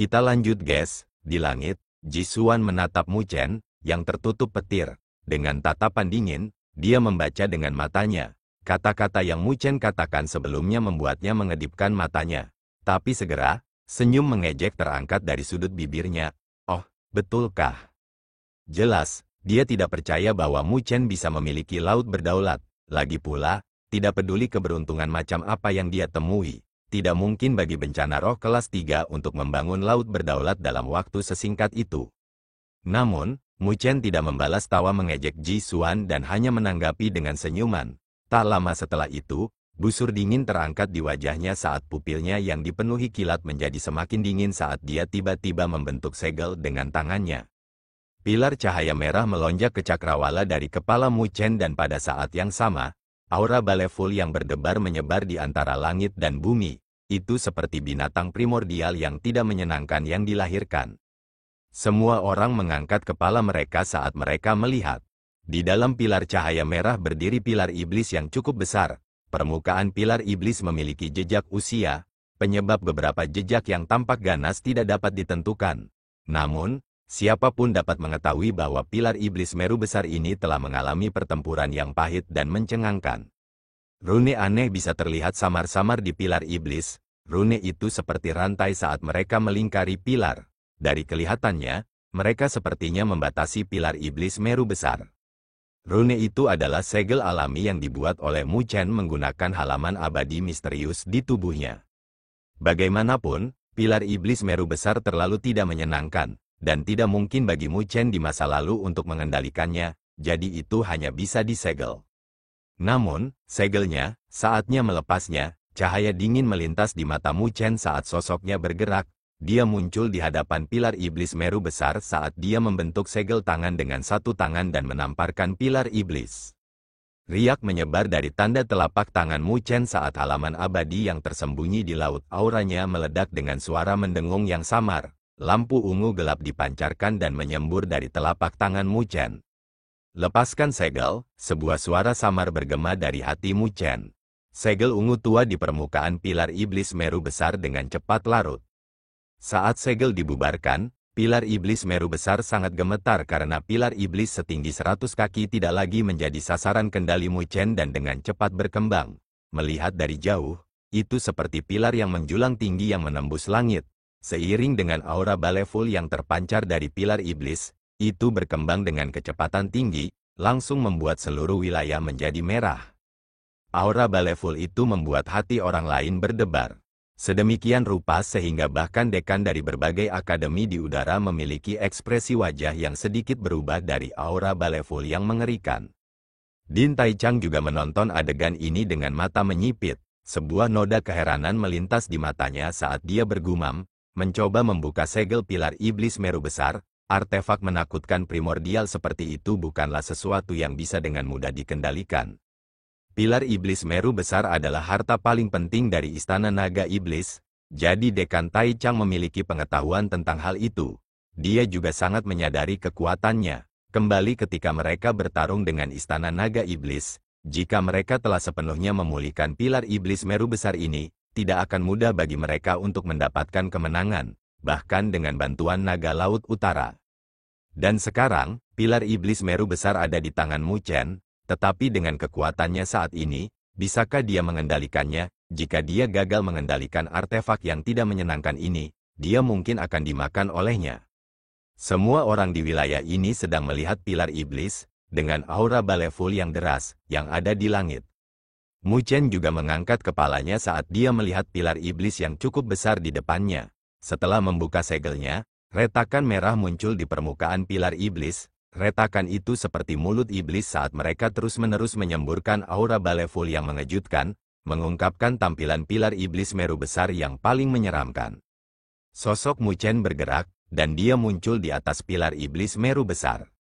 Kita lanjut guys, di langit, Jisuan menatap Mu Chen, yang tertutup petir. Dengan tatapan dingin, dia membaca dengan matanya. Kata-kata yang Mu Chen katakan sebelumnya membuatnya mengedipkan matanya. Tapi segera, senyum mengejek terangkat dari sudut bibirnya. Oh, betulkah? Jelas, dia tidak percaya bahwa Mu Chen bisa memiliki laut berdaulat. Lagi pula, tidak peduli keberuntungan macam apa yang dia temui. Tidak mungkin bagi bencana roh kelas 3 untuk membangun laut berdaulat dalam waktu sesingkat itu. Namun, Mu Chen tidak membalas tawa mengejek Jisuan dan hanya menanggapi dengan senyuman. Tak lama setelah itu, busur dingin terangkat di wajahnya saat pupilnya yang dipenuhi kilat menjadi semakin dingin saat dia tiba-tiba membentuk segel dengan tangannya. Pilar cahaya merah melonjak ke cakrawala dari kepala Mu Chen dan pada saat yang sama, aura baleful yang berdebar menyebar di antara langit dan bumi. Itu seperti binatang primordial yang tidak menyenangkan yang dilahirkan. Semua orang mengangkat kepala mereka saat mereka melihat. Di dalam pilar cahaya merah berdiri pilar iblis yang cukup besar. Permukaan pilar iblis memiliki jejak usia, penyebab beberapa jejak yang tampak ganas tidak dapat ditentukan. Namun, siapapun dapat mengetahui bahwa pilar iblis Meru besar ini telah mengalami pertempuran yang pahit dan mencengangkan. Rune aneh bisa terlihat samar-samar di pilar iblis. Rune itu seperti rantai saat mereka melingkari pilar. Dari kelihatannya, mereka sepertinya membatasi pilar iblis Meru besar. Rune itu adalah segel alami yang dibuat oleh Mu Chen menggunakan halaman abadi misterius di tubuhnya. Bagaimanapun, pilar iblis Meru besar terlalu tidak menyenangkan, dan tidak mungkin bagi Mu Chen di masa lalu untuk mengendalikannya, jadi itu hanya bisa disegel. Namun, segelnya, saatnya melepasnya, cahaya dingin melintas di mata Mu Chen saat sosoknya bergerak. Dia muncul di hadapan pilar iblis Meru besar saat dia membentuk segel tangan dengan satu tangan dan menamparkan pilar iblis. Riak menyebar dari tanda telapak tangan Mu Chen saat halaman abadi yang tersembunyi di laut auranya meledak dengan suara mendengung yang samar. Lampu ungu gelap dipancarkan dan menyembur dari telapak tangan Mu Chen. Lepaskan segel, sebuah suara samar bergema dari hati Mu Chen. Segel ungu tua di permukaan pilar iblis Meru besar dengan cepat larut. Saat segel dibubarkan, pilar iblis Meru besar sangat gemetar karena pilar iblis setinggi 100 kaki tidak lagi menjadi sasaran kendali Mu Chen dan dengan cepat berkembang. Melihat dari jauh, itu seperti pilar yang menjulang tinggi yang menembus langit. Seiring dengan aura baleful yang terpancar dari pilar iblis, itu berkembang dengan kecepatan tinggi, langsung membuat seluruh wilayah menjadi merah. Aura baleful itu membuat hati orang lain berdebar. Sedemikian rupa sehingga bahkan dekan dari berbagai akademi di udara memiliki ekspresi wajah yang sedikit berubah dari aura baleful yang mengerikan. Din Taichang juga menonton adegan ini dengan mata menyipit. Sebuah noda keheranan melintas di matanya saat dia bergumam, mencoba membuka segel pilar iblis Meru besar. Artefak menakutkan primordial seperti itu bukanlah sesuatu yang bisa dengan mudah dikendalikan. Pilar iblis Meru besar adalah harta paling penting dari Istana Naga Iblis, jadi Dekan Taichang memiliki pengetahuan tentang hal itu. Dia juga sangat menyadari kekuatannya. Kembali ketika mereka bertarung dengan Istana Naga Iblis, jika mereka telah sepenuhnya memulihkan pilar iblis Meru besar ini, tidak akan mudah bagi mereka untuk mendapatkan kemenangan, bahkan dengan bantuan Naga Laut Utara. Dan sekarang, pilar iblis Meru besar ada di tangan Mu Chen, tetapi dengan kekuatannya saat ini, bisakah dia mengendalikannya? Jika dia gagal mengendalikan artefak yang tidak menyenangkan ini, dia mungkin akan dimakan olehnya. Semua orang di wilayah ini sedang melihat pilar iblis, dengan aura baleful yang deras, yang ada di langit. Mu Chen juga mengangkat kepalanya saat dia melihat pilar iblis yang cukup besar di depannya. Setelah membuka segelnya, retakan merah muncul di permukaan pilar iblis. Retakan itu seperti mulut iblis saat mereka terus-menerus menyemburkan aura baleful yang mengejutkan, mengungkapkan tampilan pilar iblis Meru besar yang paling menyeramkan. Sosok Mu Chen bergerak, dan dia muncul di atas pilar iblis Meru besar.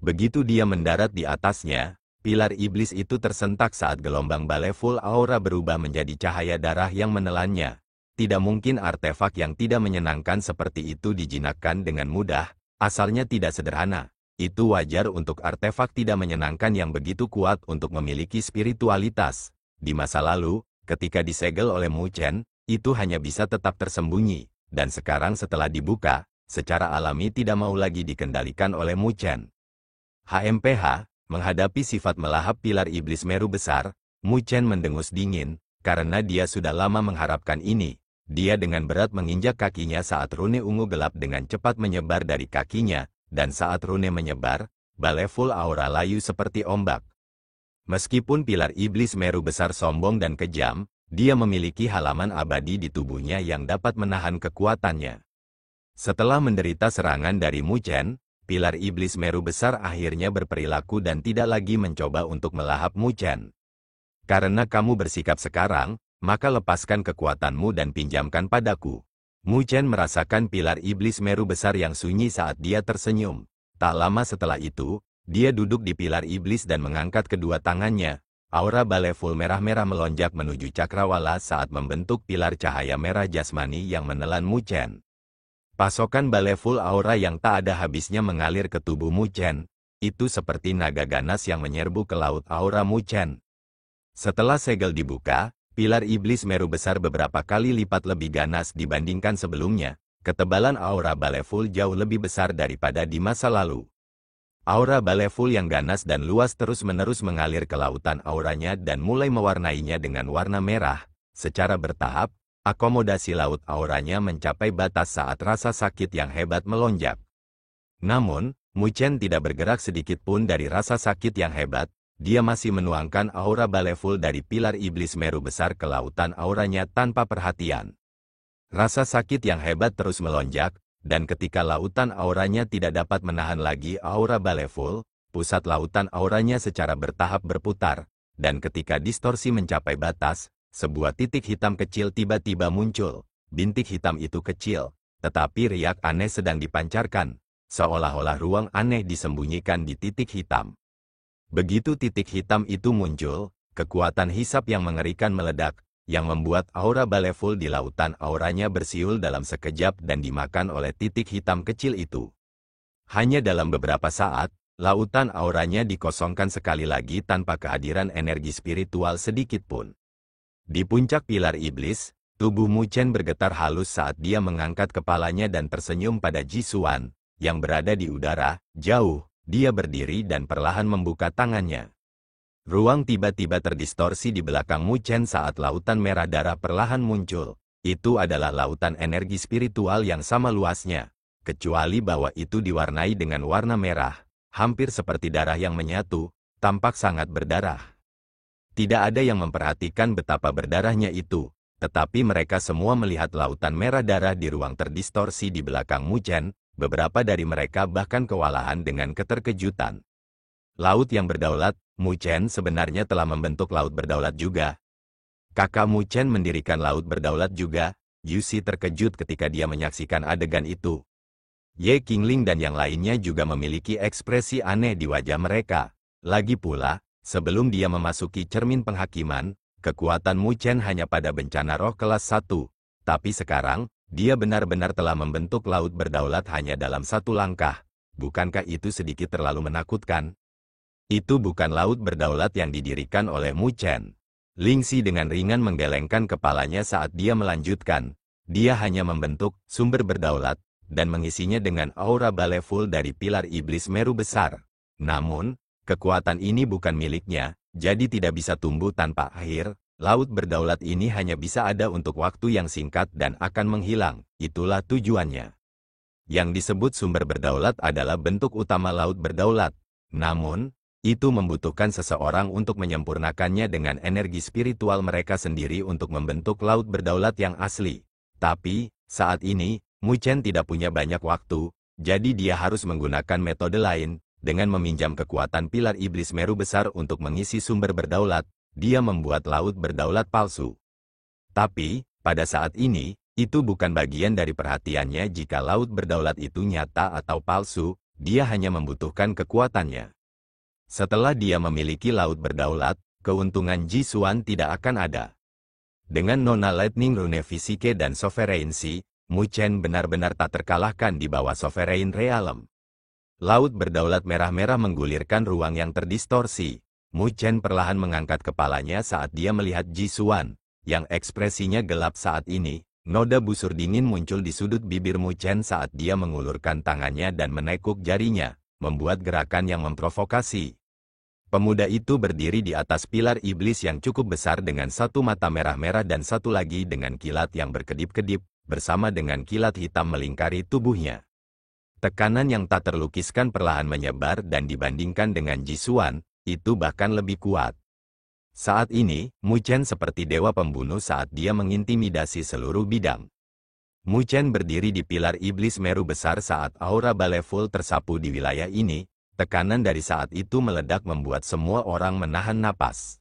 Begitu dia mendarat di atasnya, pilar iblis itu tersentak saat gelombang baleful aura berubah menjadi cahaya darah yang menelannya. Tidak mungkin artefak yang tidak menyenangkan seperti itu dijinakkan dengan mudah, asalnya tidak sederhana. Itu wajar untuk artefak tidak menyenangkan yang begitu kuat untuk memiliki spiritualitas. Di masa lalu, ketika disegel oleh Mu Chen, itu hanya bisa tetap tersembunyi. dan sekarang setelah dibuka, secara alami tidak mau lagi dikendalikan oleh Mu Chen. HMPH, menghadapi sifat melahap pilar iblis Meru besar, Mu Chen mendengus dingin, karena dia sudah lama mengharapkan ini. Dia dengan berat menginjak kakinya saat rune ungu gelap dengan cepat menyebar dari kakinya, dan saat rune menyebar, balai full aura layu seperti ombak. Meskipun pilar iblis Meru besar sombong dan kejam, dia memiliki halaman abadi di tubuhnya yang dapat menahan kekuatannya. Setelah menderita serangan dari Mu Chen, pilar iblis Meru besar akhirnya berperilaku dan tidak lagi mencoba untuk melahap Mu Chen. Karena kamu bersikap sekarang, maka lepaskan kekuatanmu dan pinjamkan padaku. Mu Chen merasakan pilar iblis Meru besar yang sunyi saat dia tersenyum. Tak lama setelah itu, dia duduk di pilar iblis dan mengangkat kedua tangannya. Aura balai full merah-merah melonjak menuju cakrawala saat membentuk pilar cahaya merah jasmani yang menelan Mu Chen. Pasokan balai full aura yang tak ada habisnya mengalir ke tubuh Mu Chen. Itu seperti naga ganas yang menyerbu ke laut aura Mu Chen. Setelah segel dibuka, pilar iblis Meru besar beberapa kali lipat lebih ganas dibandingkan sebelumnya. Ketebalan aura balai full jauh lebih besar daripada di masa lalu. Aura balai full yang ganas dan luas terus-menerus mengalir ke lautan auranya dan mulai mewarnainya dengan warna merah. Secara bertahap, akomodasi laut auranya mencapai batas saat rasa sakit yang hebat melonjak. Namun, Mu Chen tidak bergerak sedikit pun dari rasa sakit yang hebat. Dia masih menuangkan aura balai full dari pilar iblis Meru besar ke lautan auranya tanpa perhatian. Rasa sakit yang hebat terus melonjak, dan ketika lautan auranya tidak dapat menahan lagi aura balai full, pusat lautan auranya secara bertahap berputar, dan ketika distorsi mencapai batas, sebuah titik hitam kecil tiba-tiba muncul. Bintik hitam itu kecil, tetapi riak aneh sedang dipancarkan, seolah-olah ruang aneh disembunyikan di titik hitam. Begitu titik hitam itu muncul, kekuatan hisap yang mengerikan meledak, yang membuat aura balai full di lautan auranya bersiul dalam sekejap dan dimakan oleh titik hitam kecil itu. Hanya dalam beberapa saat, lautan auranya dikosongkan sekali lagi tanpa kehadiran energi spiritual sedikit pun. Di puncak pilar iblis, tubuh Mu Chen bergetar halus saat dia mengangkat kepalanya dan tersenyum pada Jisuan, yang berada di udara, jauh. Dia berdiri dan perlahan membuka tangannya. Ruang tiba-tiba terdistorsi di belakang Mu Chen saat lautan merah darah perlahan muncul. Itu adalah lautan energi spiritual yang sama luasnya, kecuali bahwa itu diwarnai dengan warna merah, hampir seperti darah yang menyatu, tampak sangat berdarah. Tidak ada yang memperhatikan betapa berdarahnya itu, tetapi mereka semua melihat lautan merah darah di ruang terdistorsi di belakang Mu Chen. Beberapa dari mereka bahkan kewalahan dengan keterkejutan. Laut yang berdaulat, Mu Chen sebenarnya telah membentuk laut berdaulat juga. Kakak Mu Chen mendirikan laut berdaulat juga. Yusi terkejut ketika dia menyaksikan adegan itu. Ye Qingling dan yang lainnya juga memiliki ekspresi aneh di wajah mereka. Lagi pula, sebelum dia memasuki cermin penghakiman, kekuatan Mu Chen hanya pada bencana roh kelas 1. Tapi sekarang, dia benar-benar telah membentuk laut berdaulat hanya dalam satu langkah. Bukankah itu sedikit terlalu menakutkan? Itu bukan laut berdaulat yang didirikan oleh Mu Chen. Lingxi dengan ringan menggelengkan kepalanya saat dia melanjutkan. Dia hanya membentuk sumber berdaulat, dan mengisinya dengan aura balai full dari pilar iblis Meru besar. Namun, kekuatan ini bukan miliknya, jadi tidak bisa tumbuh tanpa akhir. Laut berdaulat ini hanya bisa ada untuk waktu yang singkat dan akan menghilang, itulah tujuannya. Yang disebut sumber berdaulat adalah bentuk utama laut berdaulat. Namun, itu membutuhkan seseorang untuk menyempurnakannya dengan energi spiritual mereka sendiri untuk membentuk laut berdaulat yang asli. Tapi, saat ini, Mu Chen tidak punya banyak waktu, jadi dia harus menggunakan metode lain, dengan meminjam kekuatan pilar iblis Meru besar untuk mengisi sumber berdaulat. Dia membuat laut berdaulat palsu. Tapi, pada saat ini, itu bukan bagian dari perhatiannya jika laut berdaulat itu nyata atau palsu, dia hanya membutuhkan kekuatannya. Setelah dia memiliki laut berdaulat, keuntungan Jisuan tidak akan ada. Dengan Nona Lightning Rune Fisike dan Sovereignty, Mu Chen benar-benar tak terkalahkan di bawah Sovereign Realm. Laut berdaulat merah-merah menggulirkan ruang yang terdistorsi. Mu Chen perlahan mengangkat kepalanya saat dia melihat Jisuan, yang ekspresinya gelap saat ini. Noda busur dingin muncul di sudut bibir Mu Chen saat dia mengulurkan tangannya dan menekuk jarinya, membuat gerakan yang memprovokasi. Pemuda itu berdiri di atas pilar iblis yang cukup besar dengan satu mata merah-merah dan satu lagi dengan kilat yang berkedip-kedip, bersama dengan kilat hitam melingkari tubuhnya. Tekanan yang tak terlukiskan perlahan menyebar dan dibandingkan dengan Jisuan, itu bahkan lebih kuat. Saat ini, Mu Chen seperti dewa pembunuh saat dia mengintimidasi seluruh bidang. Mu Chen berdiri di pilar iblis Meru besar saat aura baleful tersapu di wilayah ini. Tekanan dari saat itu meledak membuat semua orang menahan napas.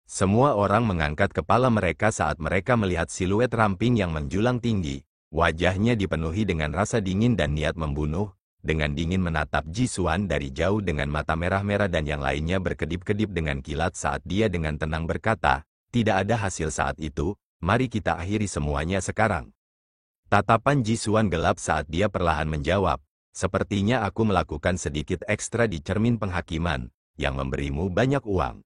Semua orang mengangkat kepala mereka saat mereka melihat siluet ramping yang menjulang tinggi. Wajahnya dipenuhi dengan rasa dingin dan niat membunuh. Dengan dingin menatap Jisuan dari jauh dengan mata merah-merah dan yang lainnya berkedip-kedip dengan kilat saat dia dengan tenang berkata, "Tidak ada hasil saat itu, mari kita akhiri semuanya sekarang." Tatapan Jisuan gelap saat dia perlahan menjawab, "Sepertinya aku melakukan sedikit ekstra di cermin penghakiman, yang memberimu banyak uang."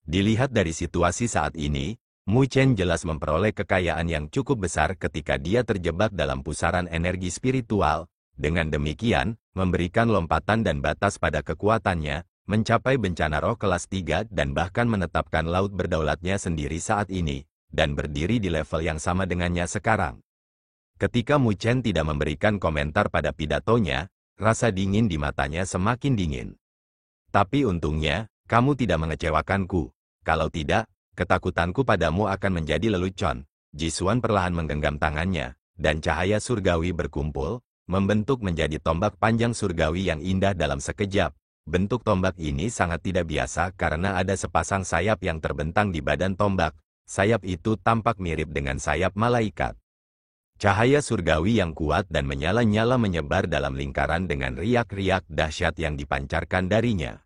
Dilihat dari situasi saat ini, Mu Chen jelas memperoleh kekayaan yang cukup besar ketika dia terjebak dalam pusaran energi spiritual. Dengan demikian, memberikan lompatan dan batas pada kekuatannya, mencapai bencana roh kelas 3 dan bahkan menetapkan laut berdaulatnya sendiri saat ini, dan berdiri di level yang sama dengannya sekarang. Ketika Mu Chen tidak memberikan komentar pada pidatonya, rasa dingin di matanya semakin dingin. "Tapi untungnya, kamu tidak mengecewakanku. Kalau tidak, ketakutanku padamu akan menjadi lelucon." Jisuan perlahan menggenggam tangannya, dan cahaya surgawi berkumpul, membentuk menjadi tombak panjang surgawi yang indah dalam sekejap. Bentuk tombak ini sangat tidak biasa karena ada sepasang sayap yang terbentang di badan tombak. Sayap itu tampak mirip dengan sayap malaikat. Cahaya surgawi yang kuat dan menyala-nyala menyebar dalam lingkaran dengan riak-riak dahsyat yang dipancarkan darinya.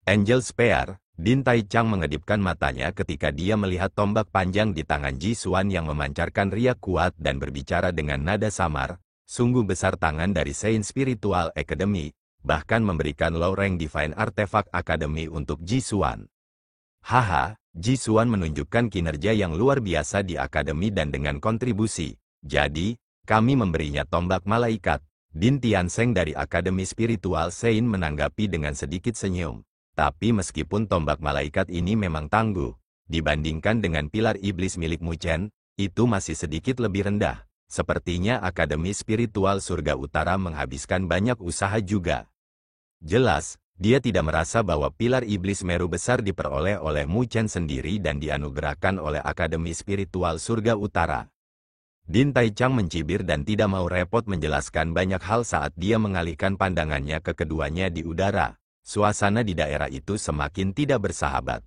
Angel Spear, Din Tai Chang mengedipkan matanya ketika dia melihat tombak panjang di tangan Jisuan yang memancarkan riak kuat dan berbicara dengan nada samar. Sungguh besar tangan dari Saint Spiritual Academy, bahkan memberikan low rank Divine Artifact Academy untuk Jisuan. Haha, Jisuan menunjukkan kinerja yang luar biasa di akademi dan dengan kontribusi. Jadi, kami memberinya tombak malaikat. Din Tiansheng dari Akademi Spiritual Saint menanggapi dengan sedikit senyum. Tapi meskipun tombak malaikat ini memang tangguh, dibandingkan dengan pilar iblis milik Mu Chen, itu masih sedikit lebih rendah. Sepertinya Akademi Spiritual Surga Utara menghabiskan banyak usaha juga. Jelas, dia tidak merasa bahwa pilar iblis Meru besar diperoleh oleh Mu Chen sendiri dan dianugerahkan oleh Akademi Spiritual Surga Utara. Din Tai Chang mencibir dan tidak mau repot menjelaskan banyak hal saat dia mengalihkan pandangannya ke keduanya di udara. Suasana di daerah itu semakin tidak bersahabat.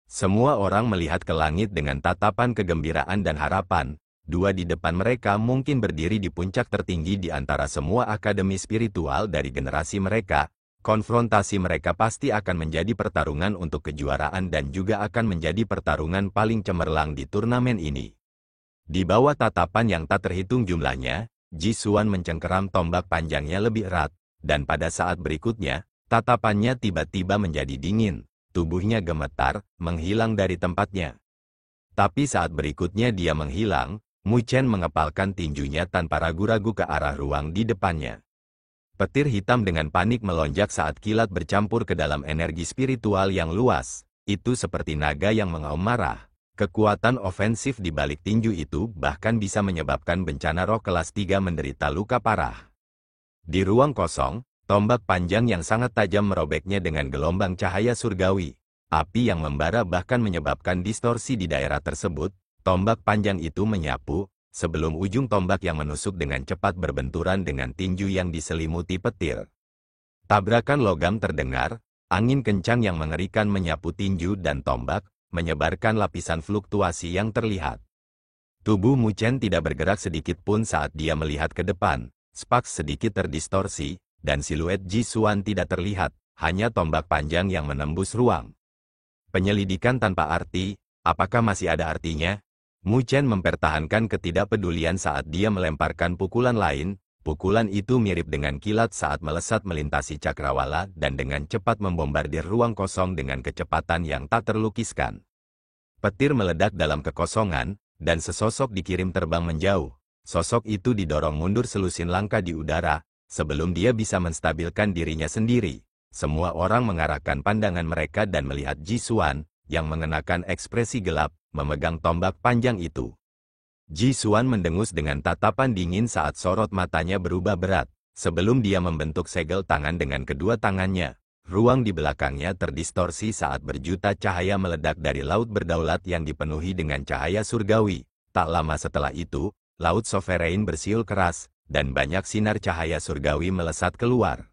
Semua orang melihat ke langit dengan tatapan kegembiraan dan harapan. Dua di depan mereka mungkin berdiri di puncak tertinggi di antara semua akademi spiritual dari generasi mereka. Konfrontasi mereka pasti akan menjadi pertarungan untuk kejuaraan dan juga akan menjadi pertarungan paling cemerlang di turnamen ini. Di bawah tatapan yang tak terhitung jumlahnya, Jisuan mencengkeram tombak panjangnya lebih erat, dan pada saat berikutnya, tatapannya tiba-tiba menjadi dingin, tubuhnya gemetar, menghilang dari tempatnya. Tapi saat berikutnya dia menghilang, Mu Chen mengepalkan tinjunya tanpa ragu-ragu ke arah ruang di depannya. Petir hitam dengan panik melonjak saat kilat bercampur ke dalam energi spiritual yang luas. Itu seperti naga yang mengaum marah. Kekuatan ofensif di balik tinju itu bahkan bisa menyebabkan bencana roh kelas 3 menderita luka parah. Di ruang kosong, tombak panjang yang sangat tajam merobeknya dengan gelombang cahaya surgawi. Api yang membara bahkan menyebabkan distorsi di daerah tersebut. Tombak panjang itu menyapu, sebelum ujung tombak yang menusuk dengan cepat berbenturan dengan tinju yang diselimuti petir. Tabrakan logam terdengar, angin kencang yang mengerikan menyapu tinju dan tombak, menyebarkan lapisan fluktuasi yang terlihat. Tubuh Mu Chen tidak bergerak sedikit pun saat dia melihat ke depan, Sparks sedikit terdistorsi, dan siluet Jisuan tidak terlihat, hanya tombak panjang yang menembus ruang. Penyelidikan tanpa arti, apakah masih ada artinya? Mu Chen mempertahankan ketidakpedulian saat dia melemparkan pukulan lain. Pukulan itu mirip dengan kilat saat melesat melintasi cakrawala dan dengan cepat membombardir ruang kosong dengan kecepatan yang tak terlukiskan. Petir meledak dalam kekosongan, dan sesosok dikirim terbang menjauh. Sosok itu didorong mundur selusin langkah di udara, sebelum dia bisa menstabilkan dirinya sendiri. Semua orang mengarahkan pandangan mereka dan melihat Ji Xuan, yang mengenakan ekspresi gelap, memegang tombak panjang itu. Ji Xuan mendengus dengan tatapan dingin saat sorot matanya berubah berat. Sebelum dia membentuk segel tangan dengan kedua tangannya, ruang di belakangnya terdistorsi saat berjuta cahaya meledak dari laut berdaulat yang dipenuhi dengan cahaya surgawi. Tak lama setelah itu, laut sovereign bersiul keras, dan banyak sinar cahaya surgawi melesat keluar.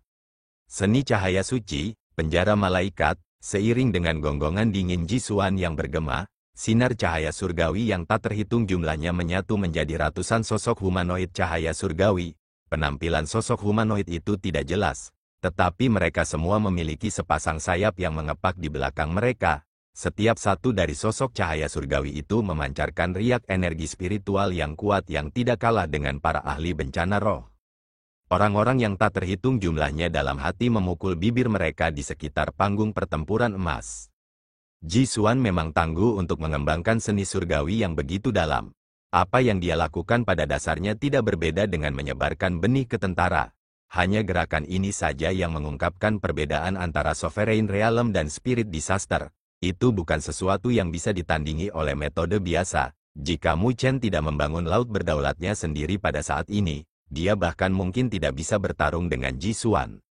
Seni cahaya suci, penjara malaikat, seiring dengan gonggongan dingin Ji Xuan yang bergema, sinar cahaya surgawi yang tak terhitung jumlahnya menyatu menjadi ratusan sosok humanoid cahaya surgawi. Penampilan sosok humanoid itu tidak jelas, tetapi mereka semua memiliki sepasang sayap yang mengepak di belakang mereka. Setiap satu dari sosok cahaya surgawi itu memancarkan riak energi spiritual yang kuat yang tidak kalah dengan para ahli bencana roh. Orang-orang yang tak terhitung jumlahnya dalam hati memukul bibir mereka di sekitar panggung pertempuran emas. Ji Xuan memang tangguh untuk mengembangkan seni surgawi yang begitu dalam. Apa yang dia lakukan pada dasarnya tidak berbeda dengan menyebarkan benih ke tentara. Hanya gerakan ini saja yang mengungkapkan perbedaan antara Sovereign Realm dan Spirit Disaster. Itu bukan sesuatu yang bisa ditandingi oleh metode biasa. Jika Mu Chen tidak membangun laut berdaulatnya sendiri pada saat ini, dia bahkan mungkin tidak bisa bertarung dengan Ji Xuan.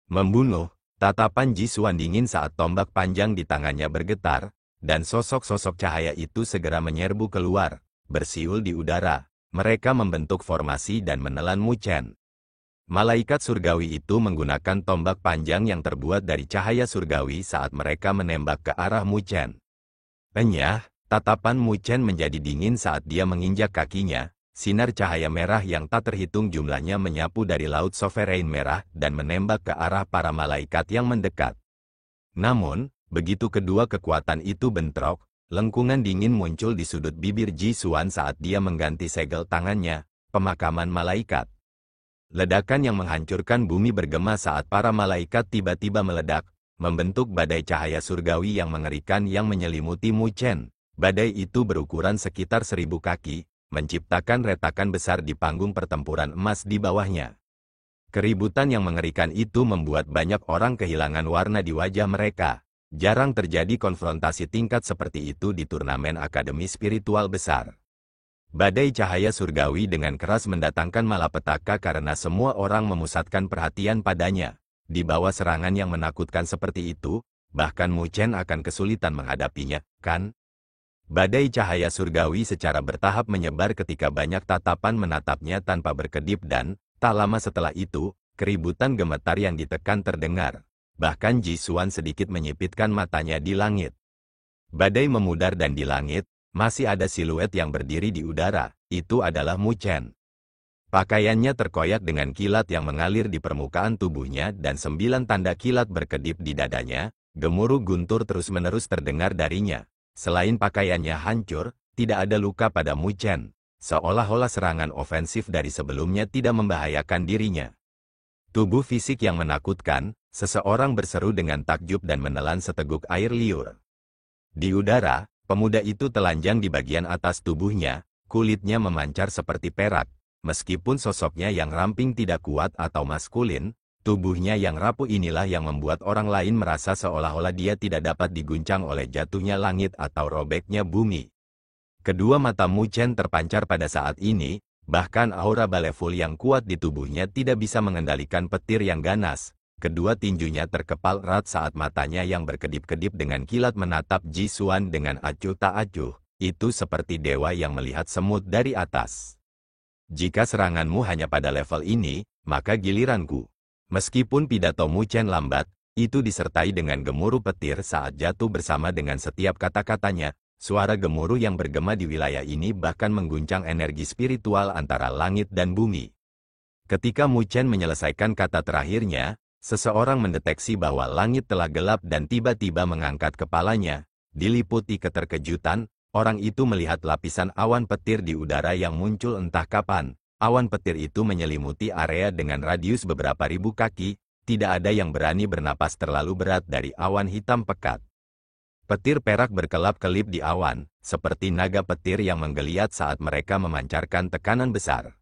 Membunuh, tatapan Ji Xuan dingin saat tombak panjang di tangannya bergetar, dan sosok-sosok cahaya itu segera menyerbu keluar. Bersiul di udara, mereka membentuk formasi dan menelan Mu Chen. Malaikat surgawi itu menggunakan tombak panjang yang terbuat dari cahaya surgawi saat mereka menembak ke arah Mu Chen. Enyah, tatapan Mu Chen menjadi dingin saat dia menginjak kakinya. Sinar cahaya merah yang tak terhitung jumlahnya menyapu dari laut sovereign merah dan menembak ke arah para malaikat yang mendekat. Namun, begitu kedua kekuatan itu bentrok, lengkungan dingin muncul di sudut bibir Ji Xuan saat dia mengganti segel tangannya, pemakaman malaikat. Ledakan yang menghancurkan bumi bergema saat para malaikat tiba-tiba meledak, membentuk badai cahaya surgawi yang mengerikan yang menyelimuti Mu Chen. Badai itu berukuran sekitar 1000 kaki, menciptakan retakan besar di panggung pertempuran emas di bawahnya. Keributan yang mengerikan itu membuat banyak orang kehilangan warna di wajah mereka. Jarang terjadi konfrontasi tingkat seperti itu di turnamen akademi spiritual besar. Badai cahaya surgawi dengan keras mendatangkan malapetaka karena semua orang memusatkan perhatian padanya. Di bawah serangan yang menakutkan seperti itu, bahkan Mu Chen akan kesulitan menghadapinya, kan? Badai cahaya surgawi secara bertahap menyebar ketika banyak tatapan menatapnya tanpa berkedip dan, tak lama setelah itu, keributan gemetar yang ditekan terdengar. Bahkan Ji Xuan sedikit menyipitkan matanya di langit. Badai memudar dan di langit, masih ada siluet yang berdiri di udara, itu adalah Mu Chen. Pakaiannya terkoyak dengan kilat yang mengalir di permukaan tubuhnya dan 9 tanda kilat berkedip di dadanya, gemuruh guntur terus-menerus terdengar darinya. Selain pakaiannya hancur, tidak ada luka pada Mu Chen, seolah-olah serangan ofensif dari sebelumnya tidak membahayakan dirinya. Tubuh fisik yang menakutkan, seseorang berseru dengan takjub dan menelan seteguk air liur. Di udara, pemuda itu telanjang di bagian atas tubuhnya, kulitnya memancar seperti perak. Meskipun sosoknya yang ramping tidak kuat atau maskulin, tubuhnya yang rapuh inilah yang membuat orang lain merasa seolah-olah dia tidak dapat diguncang oleh jatuhnya langit atau robeknya bumi. Kedua mata Mu Chen terpancar pada saat ini, bahkan aura baleful yang kuat di tubuhnya tidak bisa mengendalikan petir yang ganas. Kedua tinjunya terkepal erat saat matanya yang berkedip-kedip dengan kilat menatap Ji Xuan dengan acuh tak acuh. Itu seperti dewa yang melihat semut dari atas. Jika seranganmu hanya pada level ini, maka giliranku. Meskipun pidato Mu Chen lambat, itu disertai dengan gemuruh petir saat jatuh bersama dengan setiap kata-katanya. Suara gemuruh yang bergema di wilayah ini bahkan mengguncang energi spiritual antara langit dan bumi. Ketika Mu Chen menyelesaikan kata terakhirnya, seseorang mendeteksi bahwa langit telah gelap dan tiba-tiba mengangkat kepalanya. Diliputi keterkejutan, orang itu melihat lapisan awan petir di udara yang muncul entah kapan. Awan petir itu menyelimuti area dengan radius beberapa ribu kaki. Tidak ada yang berani bernapas terlalu berat dari awan hitam pekat. Petir perak berkelap-kelip di awan, seperti naga petir yang menggeliat saat mereka memancarkan tekanan besar.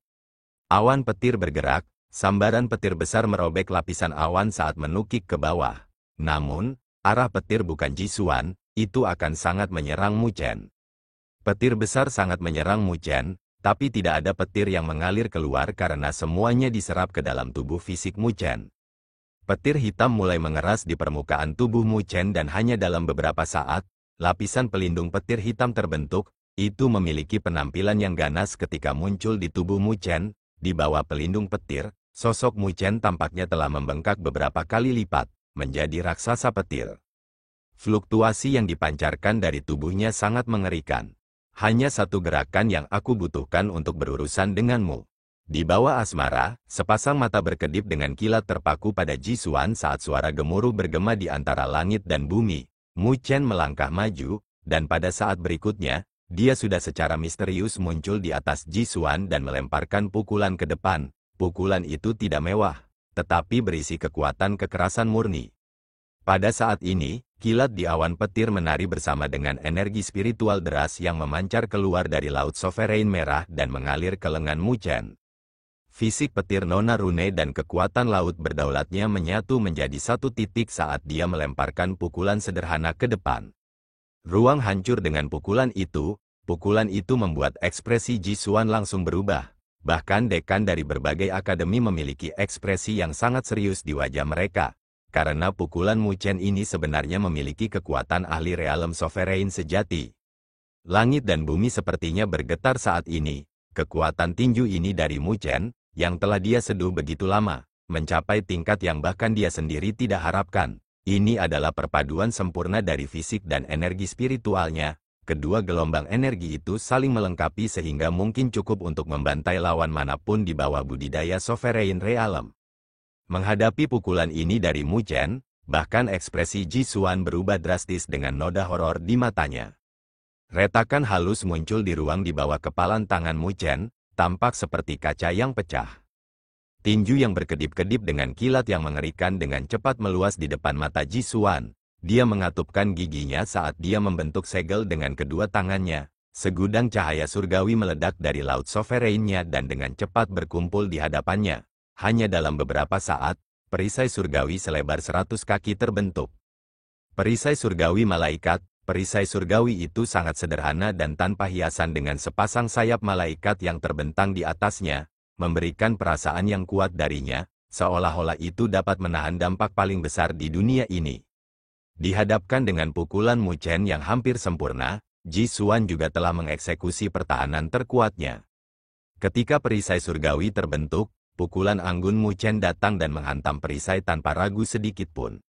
Awan petir bergerak, sambaran petir besar merobek lapisan awan saat menukik ke bawah. Namun, arah petir bukan Jisuan, itu akan sangat menyerang Mu Chen. Petir besar sangat menyerang Mu Chen, tapi tidak ada petir yang mengalir keluar karena semuanya diserap ke dalam tubuh fisik Mu Chen. Petir hitam mulai mengeras di permukaan tubuh Mu Chen dan hanya dalam beberapa saat, lapisan pelindung petir hitam terbentuk. Itu memiliki penampilan yang ganas ketika muncul di tubuh Mu Chen. Di bawah pelindung petir, sosok Mu Chen tampaknya telah membengkak beberapa kali lipat, menjadi raksasa petir. Fluktuasi yang dipancarkan dari tubuhnya sangat mengerikan. Hanya satu gerakan yang aku butuhkan untuk berurusan denganmu. Di bawah asmara, sepasang mata berkedip dengan kilat terpaku pada Jisuan saat suara gemuruh bergema di antara langit dan bumi. Mu Chen melangkah maju, dan pada saat berikutnya, dia sudah secara misterius muncul di atas Jisuan dan melemparkan pukulan ke depan. Pukulan itu tidak mewah, tetapi berisi kekuatan kekerasan murni. Pada saat ini, kilat di awan petir menari bersama dengan energi spiritual deras yang memancar keluar dari Laut Sovereign Merah dan mengalir ke lengan Mu Chen. Fisik petir Nona Rune dan kekuatan laut berdaulatnya menyatu menjadi satu titik saat dia melemparkan pukulan sederhana ke depan. Ruang hancur dengan pukulan itu membuat ekspresi Jisuan langsung berubah. Bahkan dekan dari berbagai akademi memiliki ekspresi yang sangat serius di wajah mereka. Karena pukulan Mu Chen ini sebenarnya memiliki kekuatan ahli realem sovereign sejati. Langit dan bumi sepertinya bergetar saat ini. Kekuatan tinju ini dari Mu Chen, yang telah dia seduh begitu lama, mencapai tingkat yang bahkan dia sendiri tidak harapkan. Ini adalah perpaduan sempurna dari fisik dan energi spiritualnya. Kedua gelombang energi itu saling melengkapi sehingga mungkin cukup untuk membantai lawan manapun di bawah budidaya Sovereign Realm. Menghadapi pukulan ini dari Mu Chen, bahkan ekspresi Jisuan berubah drastis dengan noda horor di matanya. Retakan halus muncul di ruang di bawah kepalan tangan Mu Chen, tampak seperti kaca yang pecah. Tinju yang berkedip-kedip dengan kilat yang mengerikan dengan cepat meluas di depan mata Jisuan. Dia mengatupkan giginya saat dia membentuk segel dengan kedua tangannya. Segudang cahaya surgawi meledak dari Laut Sovereign-nya dan dengan cepat berkumpul di hadapannya. Hanya dalam beberapa saat, perisai surgawi selebar 100 kaki terbentuk. Perisai surgawi malaikat. Perisai surgawi itu sangat sederhana dan tanpa hiasan dengan sepasang sayap malaikat yang terbentang di atasnya, memberikan perasaan yang kuat darinya, seolah-olah itu dapat menahan dampak paling besar di dunia ini. Dihadapkan dengan pukulan Mu Chen yang hampir sempurna, Jisuan juga telah mengeksekusi pertahanan terkuatnya. Ketika perisai surgawi terbentuk, pukulan anggun Mu Chen datang dan menghantam perisai tanpa ragu sedikit pun.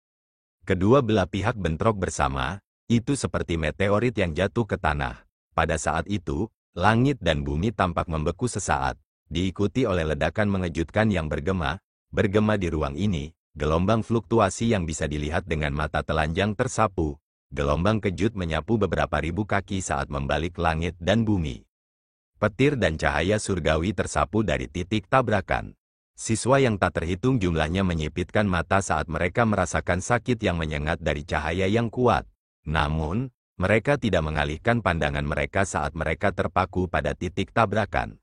Kedua belah pihak bentrok bersama. Itu seperti meteorit yang jatuh ke tanah. Pada saat itu, langit dan bumi tampak membeku sesaat, diikuti oleh ledakan mengejutkan yang bergema di ruang ini, gelombang fluktuasi yang bisa dilihat dengan mata telanjang tersapu, gelombang kejut menyapu beberapa ribu kaki saat membalik langit dan bumi. Petir dan cahaya surgawi tersapu dari titik tabrakan. Siswa yang tak terhitung jumlahnya menyipitkan mata saat mereka merasakan sakit yang menyengat dari cahaya yang kuat. Namun, mereka tidak mengalihkan pandangan mereka saat mereka terpaku pada titik tabrakan.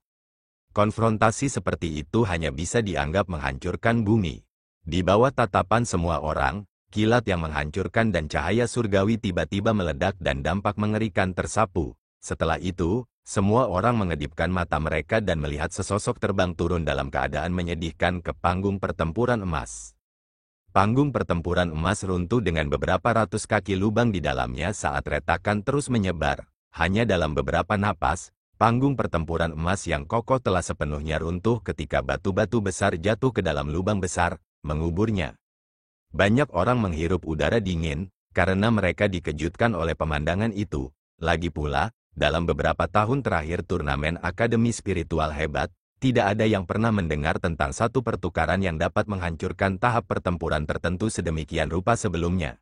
Konfrontasi seperti itu hanya bisa dianggap menghancurkan bumi. Di bawah tatapan semua orang, kilat yang menghancurkan dan cahaya surgawi tiba-tiba meledak dan dampak mengerikan tersapu. Setelah itu, semua orang mengedipkan mata mereka dan melihat sesosok terbang turun dalam keadaan menyedihkan ke panggung pertempuran emas. Panggung pertempuran emas runtuh dengan beberapa ratus kaki lubang di dalamnya saat retakan terus menyebar. Hanya dalam beberapa napas, panggung pertempuran emas yang kokoh telah sepenuhnya runtuh ketika batu-batu besar jatuh ke dalam lubang besar, menguburnya. Banyak orang menghirup udara dingin, karena mereka dikejutkan oleh pemandangan itu. Lagi pula, dalam beberapa tahun terakhir turnamen Akademi Spiritual hebat, tidak ada yang pernah mendengar tentang satu pertukaran yang dapat menghancurkan tahap pertempuran tertentu sedemikian rupa sebelumnya.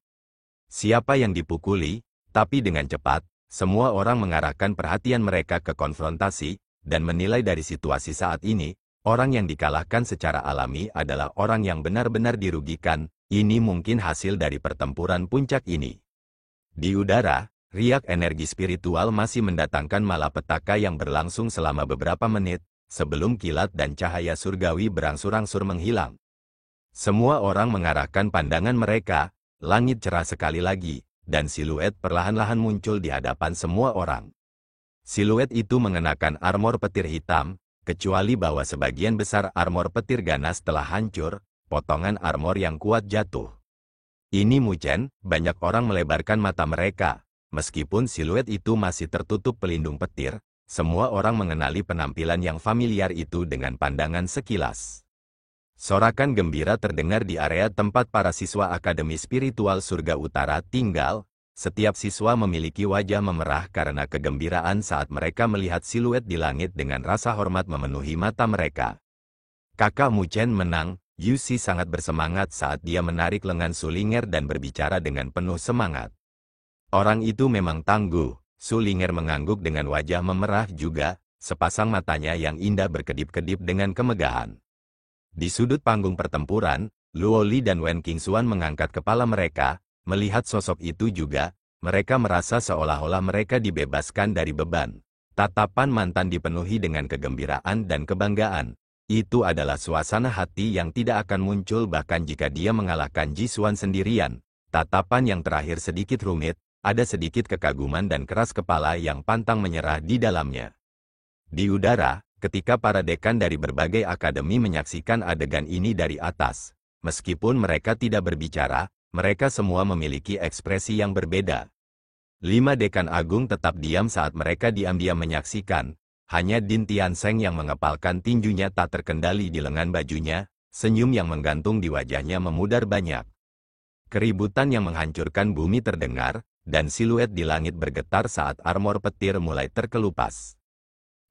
Siapa yang dipukuli, tapi dengan cepat, semua orang mengarahkan perhatian mereka ke konfrontasi, dan menilai dari situasi saat ini, orang yang dikalahkan secara alami adalah orang yang benar-benar dirugikan. Ini mungkin hasil dari pertempuran puncak ini. Di udara, riak energi spiritual masih mendatangkan malapetaka yang berlangsung selama beberapa menit, sebelum kilat dan cahaya surgawi berangsur-angsur menghilang. Semua orang mengarahkan pandangan mereka, langit cerah sekali lagi, dan siluet perlahan-lahan muncul di hadapan semua orang. Siluet itu mengenakan armor petir hitam, kecuali bahwa sebagian besar armor petir ganas telah hancur, potongan armor yang kuat jatuh. Ini Mu Chen, banyak orang melebarkan mata mereka. Meskipun siluet itu masih tertutup pelindung petir, semua orang mengenali penampilan yang familiar itu dengan pandangan sekilas. Sorakan gembira terdengar di area tempat para siswa Akademi Spiritual Surga Utara tinggal. Setiap siswa memiliki wajah memerah karena kegembiraan saat mereka melihat siluet di langit dengan rasa hormat memenuhi mata mereka. Kakak Mu Chen menang. Yusi sangat bersemangat saat dia menarik lengan Sulinger dan berbicara dengan penuh semangat. Orang itu memang tangguh. Sulinger mengangguk dengan wajah memerah juga, sepasang matanya yang indah berkedip-kedip dengan kemegahan. Di sudut panggung pertempuran, Luo Li dan Wen Qingxuan mengangkat kepala mereka, melihat sosok itu juga, mereka merasa seolah-olah mereka dibebaskan dari beban. Tatapan mantan dipenuhi dengan kegembiraan dan kebanggaan. Itu adalah suasana hati yang tidak akan muncul bahkan jika dia mengalahkan Jisuan sendirian. Tatapan yang terakhir sedikit rumit, ada sedikit kekaguman dan keras kepala yang pantang menyerah di dalamnya. Di udara, ketika para dekan dari berbagai akademi menyaksikan adegan ini dari atas, meskipun mereka tidak berbicara, mereka semua memiliki ekspresi yang berbeda. 5 dekan agung tetap diam saat mereka diam-diam menyaksikan. Hanya Din Tiansheng yang mengepalkan tinjunya tak terkendali di lengan bajunya, senyum yang menggantung di wajahnya memudar banyak. Keributan yang menghancurkan bumi terdengar, dan siluet di langit bergetar saat armor petir mulai terkelupas.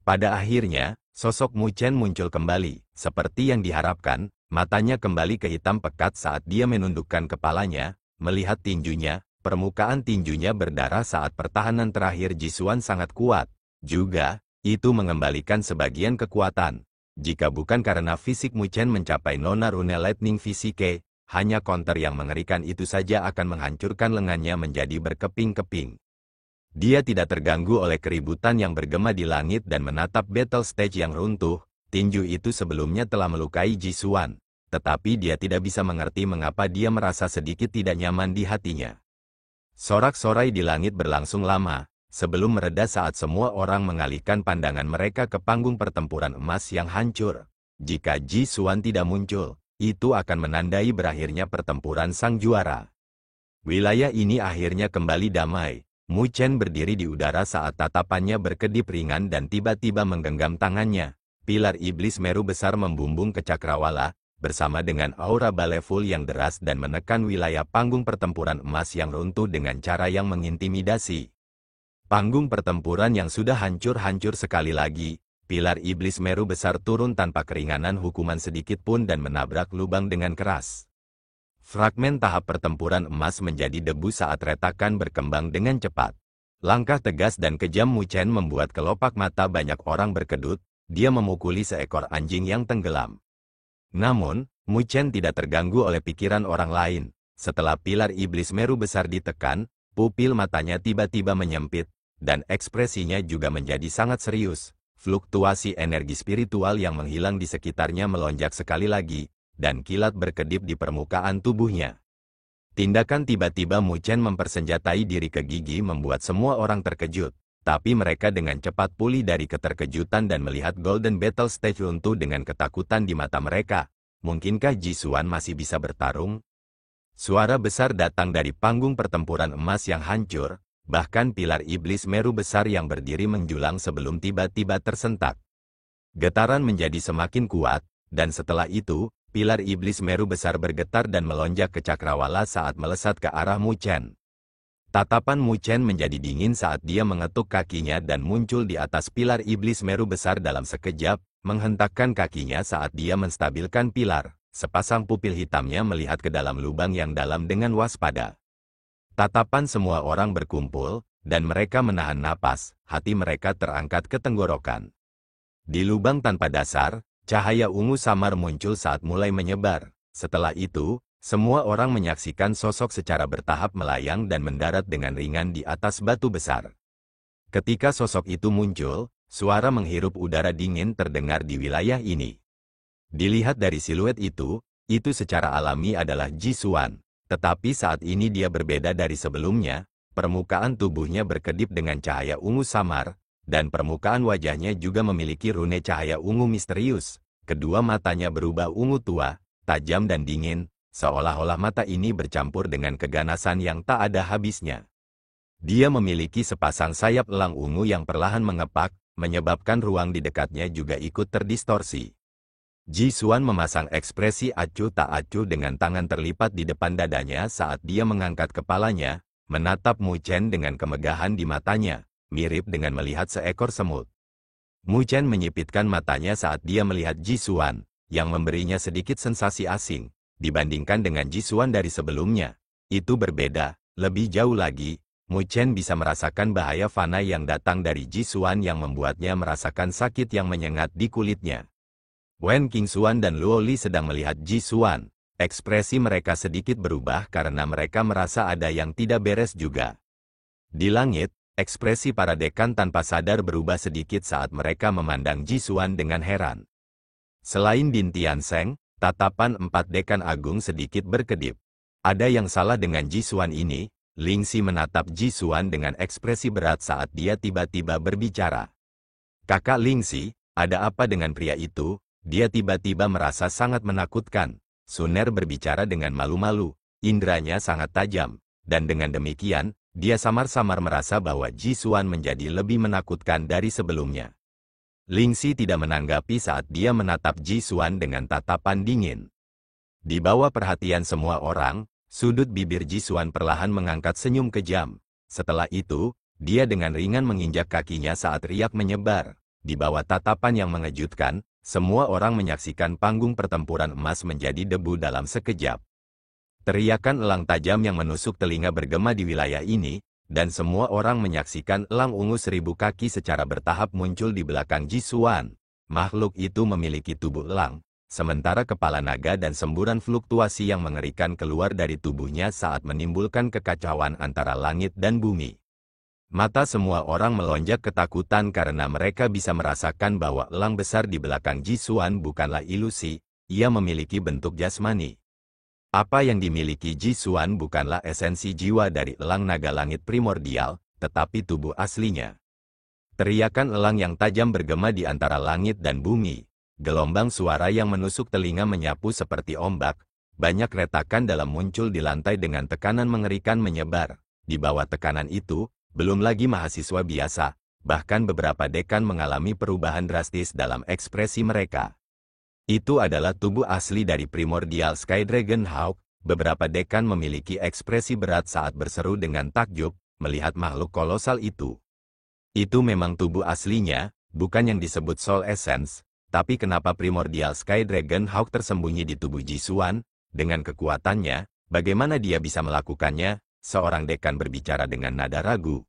Pada akhirnya, sosok Mu Chen muncul kembali, seperti yang diharapkan, matanya kembali ke hitam pekat saat dia menundukkan kepalanya, melihat tinjunya, permukaan tinjunya berdarah saat pertahanan terakhir Jisuan sangat kuat. Juga, itu mengembalikan sebagian kekuatan. Jika bukan karena fisik Mu Chen mencapai Nona Rune Lightning Fisike, hanya counter yang mengerikan itu saja akan menghancurkan lengannya menjadi berkeping-keping. Dia tidak terganggu oleh keributan yang bergema di langit dan menatap battle stage yang runtuh. Tinju itu sebelumnya telah melukai Jisuan, tetapi dia tidak bisa mengerti mengapa dia merasa sedikit tidak nyaman di hatinya. Sorak-sorai di langit berlangsung lama, sebelum mereda saat semua orang mengalihkan pandangan mereka ke panggung pertempuran emas yang hancur. Jika Jisuan tidak muncul, itu akan menandai berakhirnya pertempuran sang juara. Wilayah ini akhirnya kembali damai. Mu Chen berdiri di udara saat tatapannya berkedip ringan dan tiba-tiba menggenggam tangannya. Pilar iblis Meru besar membumbung ke cakrawala, bersama dengan aura baleful yang deras dan menekan wilayah panggung pertempuran emas yang runtuh dengan cara yang mengintimidasi. Panggung pertempuran yang sudah hancur-hancur sekali lagi, pilar iblis Meru besar turun tanpa keringanan hukuman sedikit pun dan menabrak lubang dengan keras. Fragmen tahap pertempuran emas menjadi debu saat retakan berkembang dengan cepat. Langkah tegas dan kejam Mu Chen membuat kelopak mata banyak orang berkedut, dia memukuli seekor anjing yang tenggelam. Namun, Mu Chen tidak terganggu oleh pikiran orang lain. Setelah pilar iblis Meru besar ditekan, pupil matanya tiba-tiba menyempit, dan ekspresinya juga menjadi sangat serius. Fluktuasi energi spiritual yang menghilang di sekitarnya melonjak sekali lagi, dan kilat berkedip di permukaan tubuhnya. Tindakan tiba-tiba Mu Chen mempersenjatai diri ke gigi membuat semua orang terkejut, tapi mereka dengan cepat pulih dari keterkejutan dan melihat Golden Battle Stage runtuh dengan ketakutan di mata mereka. Mungkinkah Jisuan masih bisa bertarung? Suara besar datang dari panggung pertempuran emas yang hancur, bahkan pilar iblis Meru besar yang berdiri menjulang sebelum tiba-tiba tersentak. Getaran menjadi semakin kuat, dan setelah itu, pilar iblis Meru besar bergetar dan melonjak ke cakrawala saat melesat ke arah Mu Chen. Tatapan Mu Chen menjadi dingin saat dia mengetuk kakinya dan muncul di atas pilar iblis Meru besar dalam sekejap, menghentakkan kakinya saat dia menstabilkan pilar. Sepasang pupil hitamnya melihat ke dalam lubang yang dalam dengan waspada. Tatapan semua orang berkumpul, dan mereka menahan napas, hati mereka terangkat ke tenggorokan. Di lubang tanpa dasar, cahaya ungu samar muncul saat mulai menyebar. Setelah itu, Semua orang menyaksikan sosok secara bertahap melayang dan mendarat dengan ringan di atas batu besar. Ketika sosok itu muncul, suara menghirup udara dingin terdengar di wilayah ini. Dilihat dari siluet itu secara alami adalah Jisuan. Tetapi saat ini dia berbeda dari sebelumnya, permukaan tubuhnya berkedip dengan cahaya ungu samar, dan permukaan wajahnya juga memiliki rune cahaya ungu misterius. Kedua matanya berubah ungu tua, tajam dan dingin, seolah-olah mata ini bercampur dengan keganasan yang tak ada habisnya. Dia memiliki sepasang sayap elang ungu yang perlahan mengepak, menyebabkan ruang di dekatnya juga ikut terdistorsi. Jisuan memasang ekspresi acuh tak acuh dengan tangan terlipat di depan dadanya saat dia mengangkat kepalanya, menatap Mu Chen dengan kemegahan di matanya, mirip dengan melihat seekor semut. Mu Chen menyipitkan matanya saat dia melihat Jisuan, yang memberinya sedikit sensasi asing. Dibandingkan dengan Jisuan dari sebelumnya, itu berbeda. Lebih jauh lagi, Mu Chen bisa merasakan bahaya fana yang datang dari Jisuan yang membuatnya merasakan sakit yang menyengat di kulitnya. Wen Qingxuan dan Luo Li sedang melihat Jisuan. Ekspresi mereka sedikit berubah karena mereka merasa ada yang tidak beres juga. Di langit, ekspresi para dekan tanpa sadar berubah sedikit saat mereka memandang Jisuan dengan heran. Selain Din Tiansheng, tatapan 4 dekan agung sedikit berkedip. Ada yang salah dengan Jisuan ini. Lingxi menatap Jisuan dengan ekspresi berat saat dia tiba-tiba berbicara. Kakak Lingxi, ada apa dengan pria itu? Dia tiba-tiba merasa sangat menakutkan. Suner berbicara dengan malu-malu, indranya sangat tajam, dan dengan demikian, dia samar-samar merasa bahwa Jisuan menjadi lebih menakutkan dari sebelumnya. Lingxi tidak menanggapi saat dia menatap Jisuan dengan tatapan dingin. Di bawah perhatian semua orang, sudut bibir Jisuan perlahan mengangkat senyum kejam. Setelah itu, dia dengan ringan menginjak kakinya saat riak menyebar. Di bawah tatapan yang mengejutkan, semua orang menyaksikan panggung pertempuran emas menjadi debu dalam sekejap. Teriakan elang tajam yang menusuk telinga bergema di wilayah ini, dan semua orang menyaksikan elang ungu 1000 kaki secara bertahap muncul di belakang Jisuan. Makhluk itu memiliki tubuh elang, sementara kepala naga dan semburan fluktuasi yang mengerikan keluar dari tubuhnya saat menimbulkan kekacauan antara langit dan bumi. Mata semua orang melonjak ketakutan karena mereka bisa merasakan bahwa elang besar di belakang Jisuan bukanlah ilusi, ia memiliki bentuk jasmani. Apa yang dimiliki Jisuan bukanlah esensi jiwa dari elang naga langit primordial, tetapi tubuh aslinya. Teriakan elang yang tajam bergema di antara langit dan bumi. Gelombang suara yang menusuk telinga menyapu seperti ombak. Banyak retakan dalam muncul di lantai dengan tekanan mengerikan menyebar. Di bawah tekanan itu, belum lagi mahasiswa biasa, bahkan beberapa dekan mengalami perubahan drastis dalam ekspresi mereka. Itu adalah tubuh asli dari Primordial Sky Dragon Hawk. Beberapa dekan memiliki ekspresi berat saat berseru dengan takjub, melihat makhluk kolosal itu. Itu memang tubuh aslinya, bukan yang disebut Soul Essence, tapi kenapa Primordial Sky Dragon Hawk tersembunyi di tubuh Jisuan? Dengan kekuatannya, bagaimana dia bisa melakukannya? Seorang dekan berbicara dengan nada ragu.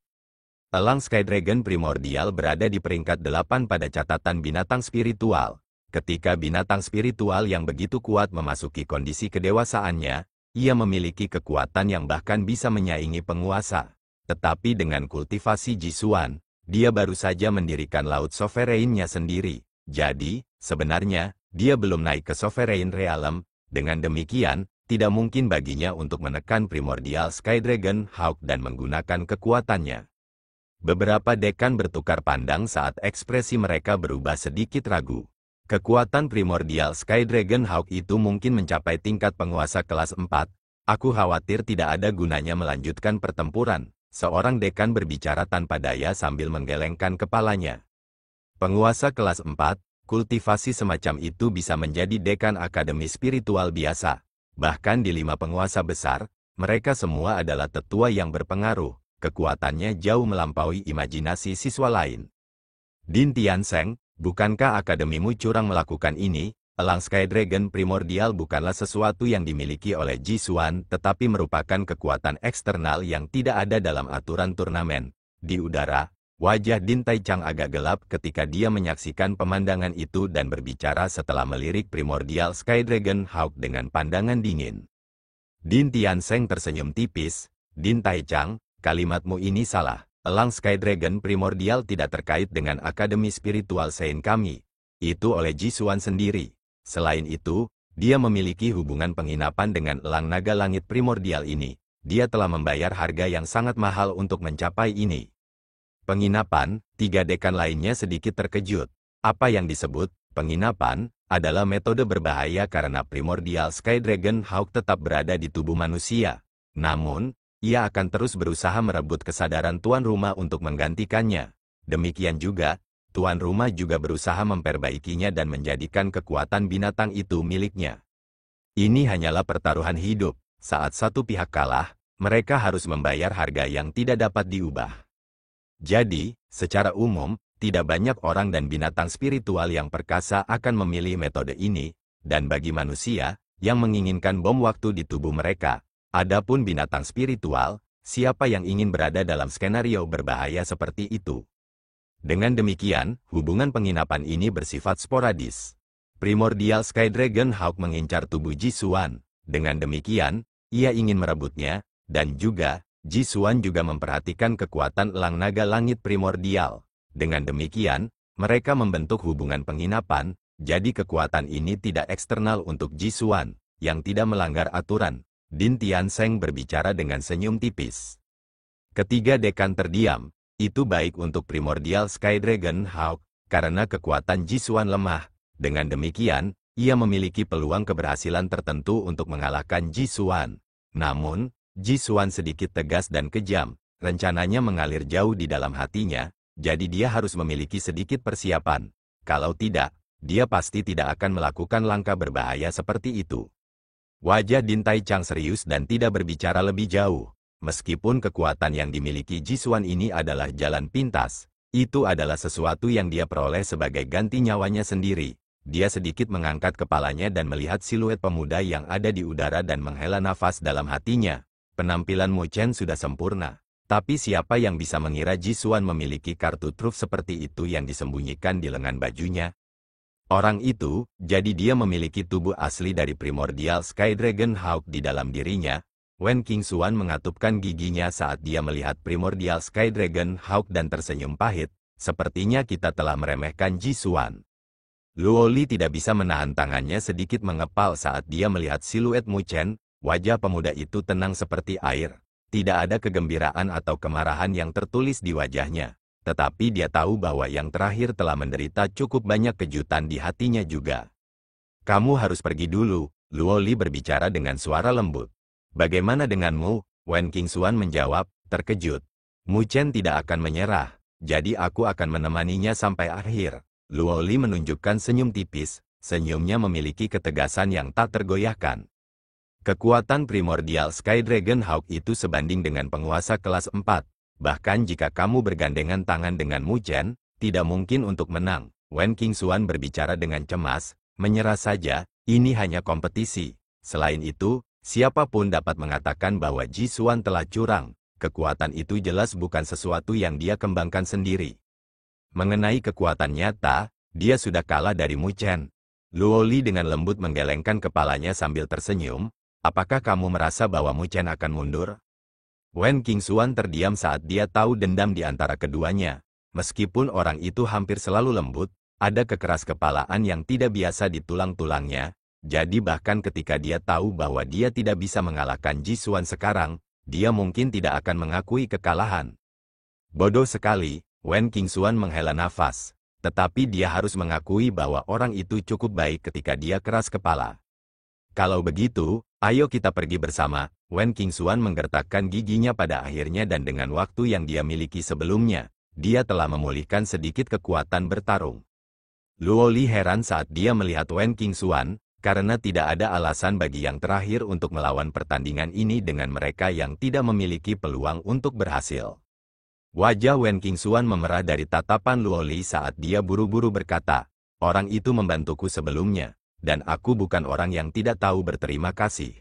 Elang Sky Dragon Primordial berada di peringkat 8 pada catatan binatang spiritual. Ketika binatang spiritual yang begitu kuat memasuki kondisi kedewasaannya, ia memiliki kekuatan yang bahkan bisa menyaingi penguasa. Tetapi dengan kultivasi Jisuan, dia baru saja mendirikan laut sovereign-nya sendiri. Jadi, sebenarnya, dia belum naik ke Sovereign Realm. Dengan demikian, tidak mungkin baginya untuk menekan Primordial Sky Dragon Hawk dan menggunakan kekuatannya. Beberapa dekan bertukar pandang saat ekspresi mereka berubah sedikit ragu. Kekuatan Primordial Sky Dragon Hawk itu mungkin mencapai tingkat penguasa kelas 4. Aku khawatir tidak ada gunanya melanjutkan pertempuran. Seorang dekan berbicara tanpa daya sambil menggelengkan kepalanya. Penguasa kelas 4, kultivasi semacam itu bisa menjadi dekan akademi spiritual biasa. Bahkan di 5 penguasa besar, mereka semua adalah tetua yang berpengaruh. Kekuatannya jauh melampaui imajinasi siswa lain. Din Tiansheng, bukankah akademimu curang melakukan ini? Elang Sky Dragon Primordial bukanlah sesuatu yang dimiliki oleh Jisuan, tetapi merupakan kekuatan eksternal yang tidak ada dalam aturan turnamen. Di udara, wajah Din Taichang agak gelap ketika dia menyaksikan pemandangan itu dan berbicara setelah melirik Primordial Sky Dragon Hawk dengan pandangan dingin. Din Tiansheng tersenyum tipis. Din Taichang, kalimatmu ini salah. Elang Sky Dragon primordial tidak terkait dengan Akademi Spiritual Saint kami. Itu oleh Jisuan sendiri. Selain itu, dia memiliki hubungan penginapan dengan elang naga langit primordial ini. Dia telah membayar harga yang sangat mahal untuk mencapai ini. Penginapan, 3 dekan lainnya sedikit terkejut. Apa yang disebut penginapan adalah metode berbahaya karena primordial Sky Dragon Hawk tetap berada di tubuh manusia. Namun, ia akan terus berusaha merebut kesadaran tuan rumah untuk menggantikannya. Demikian juga, tuan rumah juga berusaha memperbaikinya dan menjadikan kekuatan binatang itu miliknya. Ini hanyalah pertaruhan hidup. Saat satu pihak kalah, mereka harus membayar harga yang tidak dapat diubah. Jadi, secara umum, tidak banyak orang dan binatang spiritual yang perkasa akan memilih metode ini, dan bagi manusia, yang menginginkan bom waktu di tubuh mereka, adapun binatang spiritual, siapa yang ingin berada dalam skenario berbahaya seperti itu. Dengan demikian, hubungan penginapan ini bersifat sporadis. Primordial Sky Dragon Hawk mengincar tubuh Jisuan. Dengan demikian, ia ingin merebutnya, dan juga, Jisuan juga memperhatikan kekuatan elang naga langit primordial. Dengan demikian, mereka membentuk hubungan penginapan, jadi kekuatan ini tidak eksternal untuk Jisuan, yang tidak melanggar aturan. Din Tiansheng berbicara dengan senyum tipis. Ketiga dekan terdiam. Itu baik untuk primordial Sky Dragon Hawk, karena kekuatan Jisuan lemah. Dengan demikian, ia memiliki peluang keberhasilan tertentu untuk mengalahkan Jisuan. Namun, Jisuan sedikit tegas dan kejam, rencananya mengalir jauh di dalam hatinya, jadi dia harus memiliki sedikit persiapan. Kalau tidak, dia pasti tidak akan melakukan langkah berbahaya seperti itu. Wajah Din Taichang serius dan tidak berbicara lebih jauh. Meskipun kekuatan yang dimiliki Jisuan ini adalah jalan pintas, itu adalah sesuatu yang dia peroleh sebagai ganti nyawanya sendiri. Dia sedikit mengangkat kepalanya dan melihat siluet pemuda yang ada di udara dan menghela nafas dalam hatinya. Penampilan Mu Chen sudah sempurna. Tapi siapa yang bisa mengira Jisuan memiliki kartu truf seperti itu yang disembunyikan di lengan bajunya? Orang itu, jadi dia memiliki tubuh asli dari primordial Sky Dragon Hawk di dalam dirinya. Wen Qingxuan mengatupkan giginya saat dia melihat primordial Sky Dragon Hawk dan tersenyum pahit. Sepertinya kita telah meremehkan Jisuan. Luo Li tidak bisa menahan tangannya sedikit mengepal saat dia melihat siluet Mu Chen. Wajah pemuda itu tenang seperti air. Tidak ada kegembiraan atau kemarahan yang tertulis di wajahnya. Tetapi dia tahu bahwa yang terakhir telah menderita cukup banyak kejutan di hatinya juga. Kamu harus pergi dulu, Luo Li berbicara dengan suara lembut. Bagaimana denganmu? Wen Qingxuan menjawab, terkejut. Mu Chen tidak akan menyerah, jadi aku akan menemaninya sampai akhir. Luo Li menunjukkan senyum tipis, senyumnya memiliki ketegasan yang tak tergoyahkan. Kekuatan primordial Sky Dragon Hawk itu sebanding dengan penguasa kelas 4. Bahkan jika kamu bergandengan tangan dengan Mu Chen, tidak mungkin untuk menang. Wen Qingxuan berbicara dengan cemas, menyerah saja, ini hanya kompetisi. Selain itu, siapapun dapat mengatakan bahwa Jisuan telah curang. Kekuatan itu jelas bukan sesuatu yang dia kembangkan sendiri. Mengenai kekuatan nyata, dia sudah kalah dari Mu Chen. Luo Li dengan lembut menggelengkan kepalanya sambil tersenyum. Apakah kamu merasa bahwa Mu Chen akan mundur? Wen Qingxuan terdiam saat dia tahu dendam di antara keduanya. Meskipun orang itu hampir selalu lembut, ada kekeras kepalaan yang tidak biasa di tulang-tulangnya. Jadi bahkan ketika dia tahu bahwa dia tidak bisa mengalahkan Jisuan sekarang, dia mungkin tidak akan mengakui kekalahan. Bodoh sekali, Wen Qingxuan menghela nafas. Tetapi dia harus mengakui bahwa orang itu cukup baik ketika dia keras kepala. Kalau begitu, ayo kita pergi bersama. Wen Qingxuan menggertakkan giginya pada akhirnya dan dengan waktu yang dia miliki sebelumnya, dia telah memulihkan sedikit kekuatan bertarung. Luo Li heran saat dia melihat Wen Qingxuan, karena tidak ada alasan bagi yang terakhir untuk melawan pertandingan ini dengan mereka yang tidak memiliki peluang untuk berhasil. Wajah Wen Qingxuan memerah dari tatapan Luo Li saat dia buru-buru berkata, orang itu membantuku sebelumnya. Dan aku bukan orang yang tidak tahu berterima kasih.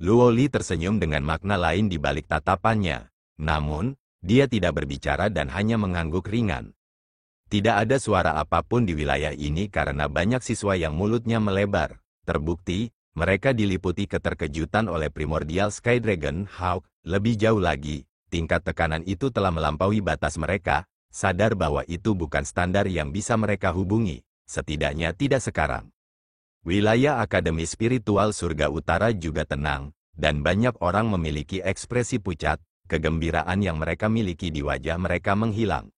Luo Li tersenyum dengan makna lain di balik tatapannya. Namun, dia tidak berbicara dan hanya mengangguk ringan. Tidak ada suara apapun di wilayah ini karena banyak siswa yang mulutnya melebar. Terbukti, mereka diliputi keterkejutan oleh Primordial Sky Dragon Hawk. Lebih jauh lagi, tingkat tekanan itu telah melampaui batas mereka, sadar bahwa itu bukan standar yang bisa mereka hubungi, setidaknya tidak sekarang. Wilayah Akademi Spiritual Surga Utara juga tenang, dan banyak orang memiliki ekspresi pucat, kegembiraan yang mereka miliki di wajah mereka menghilang.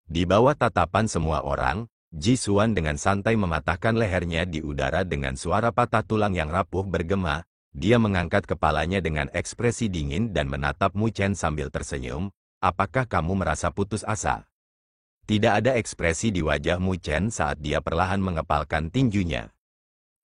Di bawah tatapan semua orang, Jisuan dengan santai mematahkan lehernya di udara dengan suara patah tulang yang rapuh bergema. Dia mengangkat kepalanya dengan ekspresi dingin dan menatap Mu Chen sambil tersenyum. Apakah kamu merasa putus asa? Tidak ada ekspresi di wajah Mu Chen saat dia perlahan mengepalkan tinjunya.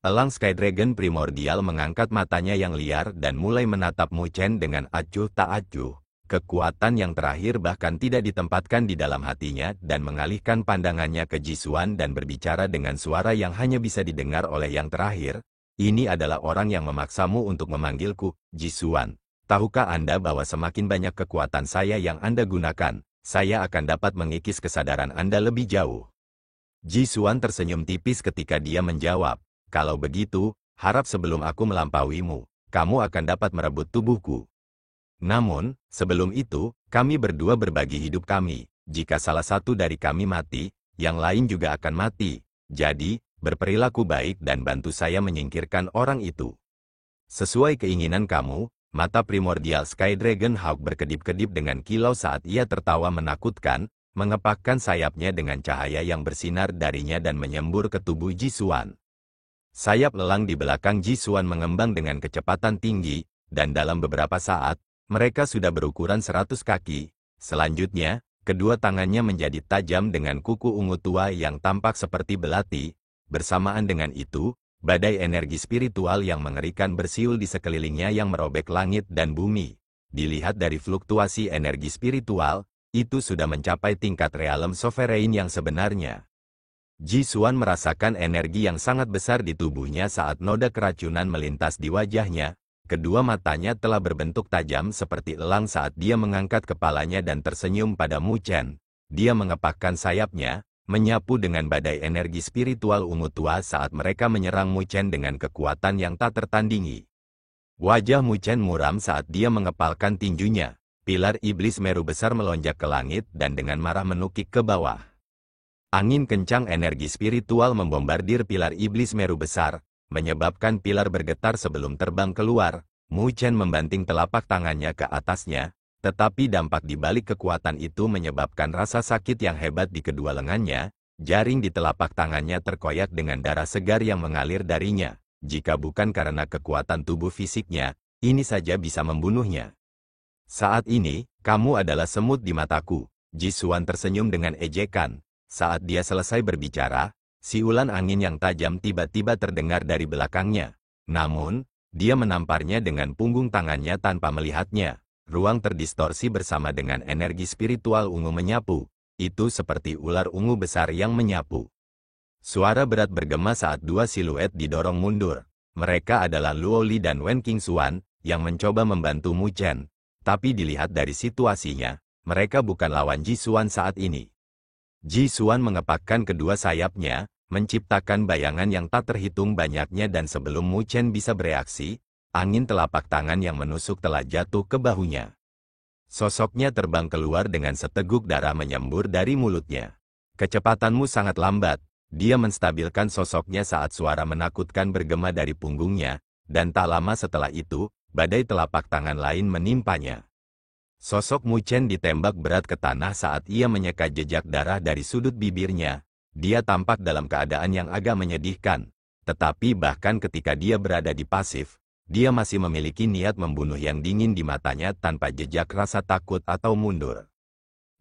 Elang Sky Dragon Primordial mengangkat matanya yang liar dan mulai menatap Mu Chen dengan acuh tak acuh. Kekuatan yang terakhir bahkan tidak ditempatkan di dalam hatinya dan mengalihkan pandangannya ke Jisuan dan berbicara dengan suara yang hanya bisa didengar oleh yang terakhir. Ini adalah orang yang memaksamu untuk memanggilku, Jisuan. Tahukah Anda bahwa semakin banyak kekuatan saya yang Anda gunakan, saya akan dapat mengikis kesadaran Anda lebih jauh. Jisuan tersenyum tipis ketika dia menjawab, kalau begitu, harap sebelum aku melampauimu, kamu akan dapat merebut tubuhku. Namun, sebelum itu, kami berdua berbagi hidup kami. Jika salah satu dari kami mati, yang lain juga akan mati. Jadi, berperilaku baik dan bantu saya menyingkirkan orang itu. Sesuai keinginan kamu, mata Primordial Sky Dragon Hawk berkedip-kedip dengan kilau saat ia tertawa menakutkan, mengepakkan sayapnya dengan cahaya yang bersinar darinya dan menyembur ke tubuh Jisuan. Sayap lelang di belakang Jisuan mengembang dengan kecepatan tinggi, dan dalam beberapa saat, mereka sudah berukuran 100 kaki. Selanjutnya, kedua tangannya menjadi tajam dengan kuku ungu tua yang tampak seperti belati. Bersamaan dengan itu, badai energi spiritual yang mengerikan bersiul di sekelilingnya yang merobek langit dan bumi. Dilihat dari fluktuasi energi spiritual, itu sudah mencapai tingkat realem sovereign yang sebenarnya. Jisuan merasakan energi yang sangat besar di tubuhnya saat noda keracunan melintas di wajahnya. Kedua matanya telah berbentuk tajam seperti elang saat dia mengangkat kepalanya dan tersenyum pada Mu Chen. Dia mengepakkan sayapnya, menyapu dengan badai energi spiritual ungu tua saat mereka menyerang Mu Chen dengan kekuatan yang tak tertandingi. Wajah Mu Chen muram saat dia mengepalkan tinjunya. Pilar iblis meru besar melonjak ke langit dan dengan marah menukik ke bawah. Angin kencang energi spiritual membombardir pilar iblis meru besar, menyebabkan pilar bergetar sebelum terbang keluar. Mu Chen membanting telapak tangannya ke atasnya, tetapi dampak di balik kekuatan itu menyebabkan rasa sakit yang hebat di kedua lengannya. Jaring di telapak tangannya terkoyak dengan darah segar yang mengalir darinya. Jika bukan karena kekuatan tubuh fisiknya, ini saja bisa membunuhnya. Saat ini, kamu adalah semut di mataku. Jisuan tersenyum dengan ejekan. Saat dia selesai berbicara, siulan angin yang tajam tiba-tiba terdengar dari belakangnya. Namun, dia menamparnya dengan punggung tangannya tanpa melihatnya. Ruang terdistorsi bersama dengan energi spiritual ungu menyapu. Itu seperti ular ungu besar yang menyapu. Suara berat bergema saat dua siluet didorong mundur. Mereka adalah Luo Li dan Wen Qingxuan, yang mencoba membantu Mu Chen. Tapi dilihat dari situasinya, mereka bukan lawan Jisuan saat ini. Jisuan mengepakkan kedua sayapnya, menciptakan bayangan yang tak terhitung banyaknya dan sebelum Mu Chen bisa bereaksi, angin telapak tangan yang menusuk telah jatuh ke bahunya. Sosoknya terbang keluar dengan seteguk darah menyembur dari mulutnya. Kecepatanmu sangat lambat. Dia menstabilkan sosoknya saat suara menakutkan bergema dari punggungnya, dan tak lama setelah itu, badai telapak tangan lain menimpanya. Sosok Mu Chen ditembak berat ke tanah saat ia menyeka jejak darah dari sudut bibirnya. Dia tampak dalam keadaan yang agak menyedihkan. Tetapi bahkan ketika dia berada di pasif, dia masih memiliki niat membunuh yang dingin di matanya tanpa jejak rasa takut atau mundur.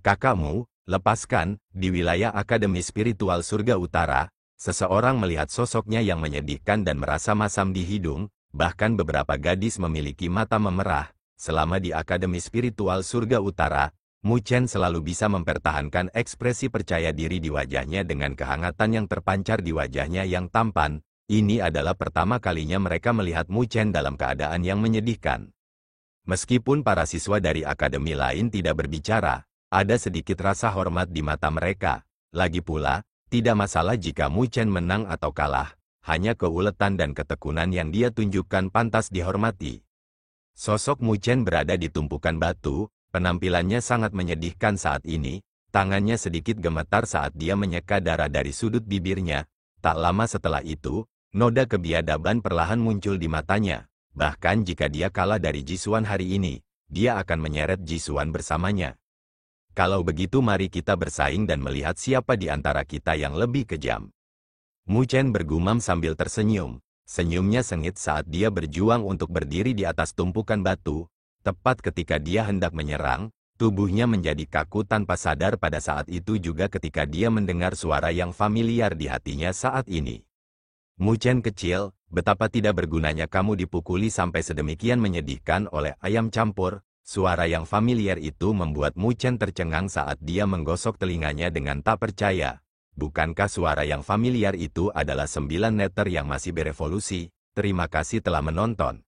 Kakakmu, lepaskan, di wilayah Akademi Spiritual Surga Utara, seseorang melihat sosoknya yang menyedihkan dan merasa masam di hidung, bahkan beberapa gadis memiliki mata memerah. Selama di Akademi Spiritual Surga Utara, Mu Chen selalu bisa mempertahankan ekspresi percaya diri di wajahnya dengan kehangatan yang terpancar di wajahnya yang tampan. Ini adalah pertama kalinya mereka melihat Mu Chen dalam keadaan yang menyedihkan. Meskipun para siswa dari akademi lain tidak berbicara, ada sedikit rasa hormat di mata mereka. Lagi pula, tidak masalah jika Mu Chen menang atau kalah. hanya keuletan dan ketekunan yang dia tunjukkan pantas dihormati. Sosok Mu Chen berada di tumpukan batu, penampilannya sangat menyedihkan saat ini, tangannya sedikit gemetar saat dia menyeka darah dari sudut bibirnya. Tak lama setelah itu, noda kebiadaban perlahan muncul di matanya. Bahkan jika dia kalah dari Jisuan hari ini, dia akan menyeret Jisuan bersamanya. Kalau begitu mari kita bersaing dan melihat siapa di antara kita yang lebih kejam. Mu Chen bergumam sambil tersenyum. Senyumnya sengit saat dia berjuang untuk berdiri di atas tumpukan batu. Tepat ketika dia hendak menyerang, tubuhnya menjadi kaku tanpa sadar pada saat itu juga ketika dia mendengar suara yang familiar di hatinya saat ini. Mu Chen kecil, betapa tidak bergunanya kamu dipukuli sampai sedemikian menyedihkan oleh ayam campur. Suara yang familiar itu membuat Mu Chen tercengang saat dia menggosok telinganya dengan tak percaya. Bukankah suara yang familiar itu adalah 9 neter yang masih berevolusi? Terima kasih telah menonton.